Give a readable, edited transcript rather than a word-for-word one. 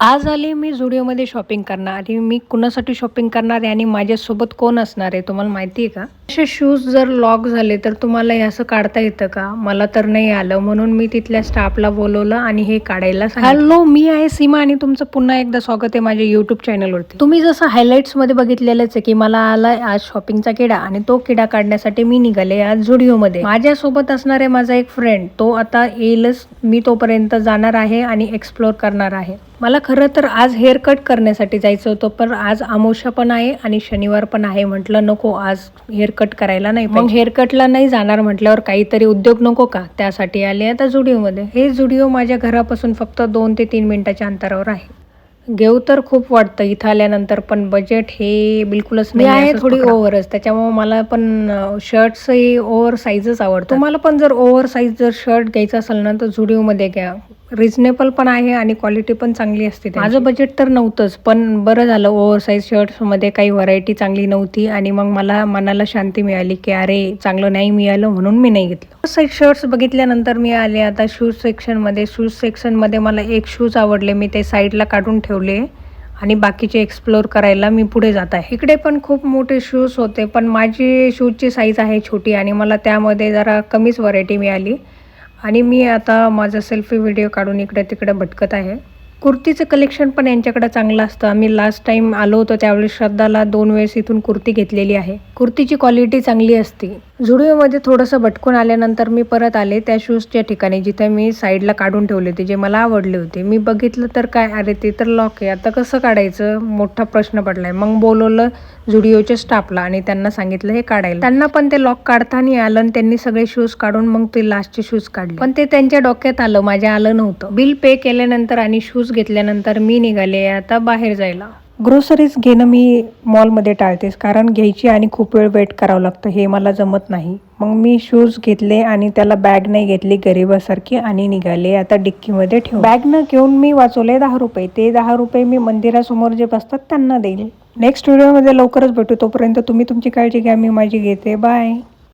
आज आले मी झुडिओमध्ये शॉपिंग करणार आणि मी कुणासाठी शॉपिंग करणार आहे आणि माझ्यासोबत कोण असणार आहे तुम्हाला माहिती आहे का? असे शूज जर लॉक झाले तर तुम्हाला हे असं काढता येतं का? मला तर नाही आलं, म्हणून मी तिथल्या स्टाफला बोलवलं आणि हे काढायला सांगितलं. हॅलो, मी आहे सीमा आणि तुमचं पुन्हा एकदा स्वागत आहे माझ्या यूट्यूब चॅनलवरती. तुम्ही जसं हायलाईट्समध्ये बघितलेलंच आहे की मला आला आज शॉपिंगचा किडा आणि तो किडा काढण्यासाठी मी निघाले आज झुडिओमध्ये. माझ्यासोबत असणार आहे माझा एक फ्रेंड, तो आता येईलच. मी तोपर्यंत जाणार आहे आणि एक्सप्लोर करणार आहे. मला खरं तर आज हेअर कट करण्यासाठी जायचं होतं, पण आज अमावस्या पण आहे आणि शनिवार पण आहे. म्हटलं नको, आज हेअर कट करायला नाही. मग हेअर कटला नाही जाणार म्हटल्यावर काहीतरी उद्योग नको का? त्यासाठी आले आता झुडिओमध्ये. हे झुडिओ माझ्या घरापासून फक्त 2 ते 3 मिनिटाच्या अंतरावर आहे. घेऊ तर खूप वाटतं इथं आल्यानंतर, पण बजेट हे बिलकुलच नाही आहे. थोडी ओव्हरच, त्याच्यामुळे मला पण शर्ट्सही ओव्हर साईजच आवडतं. तुम्हाला पण जर ओव्हर साईज जर शर्ट घ्यायचं असेल ना तर झुडिओमध्ये घ्या. रिजनेबल पण आहे आणि क्वालिटी पण चांगली असते. माझं बजेट तर नव्हतंच, पण बरं झालं ओव्हर साईज शर्ट्समध्ये काही व्हरायटी चांगली नव्हती आणि मग मला मनाला शांती मिळाली की अरे चांगलं नाही मिळालं म्हणून मी नाही घेतलं. साईज शर्ट्स बघितल्यानंतर मी आले आता शूज सेक्शनमध्ये. शूज सेक्शनमध्ये मला एक शूज आवडले, मी ते साईडला काढून ठेवले आणि बाकीचे एक्सप्लोर करायला मी पुढे जात आहे. इकडे पण खूप मोठे शूज होते, पण माझी शूजची साईज आहे छोटी आणि मला त्यामध्ये जरा कमीच व्हरायटी मिळाली आणि मी आता माझा सेल्फी व्हिडिओ काढून इकडे तिकडे भटकत आहे. कुर्तीचं कलेक्शन पण यांच्याकडे चांगलं असतं. आम्ही लास्ट टाइम आलो होतो त्यावेळी श्रद्धाला 2 वेळेस इथून कुर्ती घेतलेली आहे. कुर्तीची क्वालिटी चांगली असते. झुडिओमध्ये थोडंसं भटकून आल्यानंतर मी परत आले त्या शूजच्या ठिकाणी जिथे मी साईडला काढून ठेवले होते, जे मला आवडले होते. मी बघितलं तर काय, अरे ते तर लॉक आहे, आता कसं काढायचं मोठा प्रश्न पडलाय. मग बोलवलं झुडिओच्या स्टाफला आणि त्यांना सांगितलं हे काढायला. त्यांना पण ते लॉक काढता नाही आलं आणि त्यांनी सगळे शूज काढून मग ते लास्टचे शूज काढले, पण ते त्यांच्या डोक्यात आलं, माझ्या आलं नव्हतं. बिल पे केल्यानंतर आणि शूज घेतल्यानंतर मी निघाले आता बाहेर जायला. ग्रोसरीज घेणं मी मॉलमध्ये टाळतेस, कारण घ्यायची आणि खूप वेळ वेट करावं लागतं, हे मला जमत नाही. मग मी शूज घेतले आणि त्याला बॅग नाही घेतली गरिबासारखी आणि निघाले आता डिक्कीमध्ये ठेवून. बॅग न घेऊन मी वाचवले 10 रुपये. ते 10 रुपये मी मंदिरासमोर जे बसतात त्यांना देईल. नेक्स्ट व्हिडिओमध्ये लवकरच भेटू. तोपर्यंत तुम्ही तुमची काळजी घ्या, मी माझी घेते. बाय.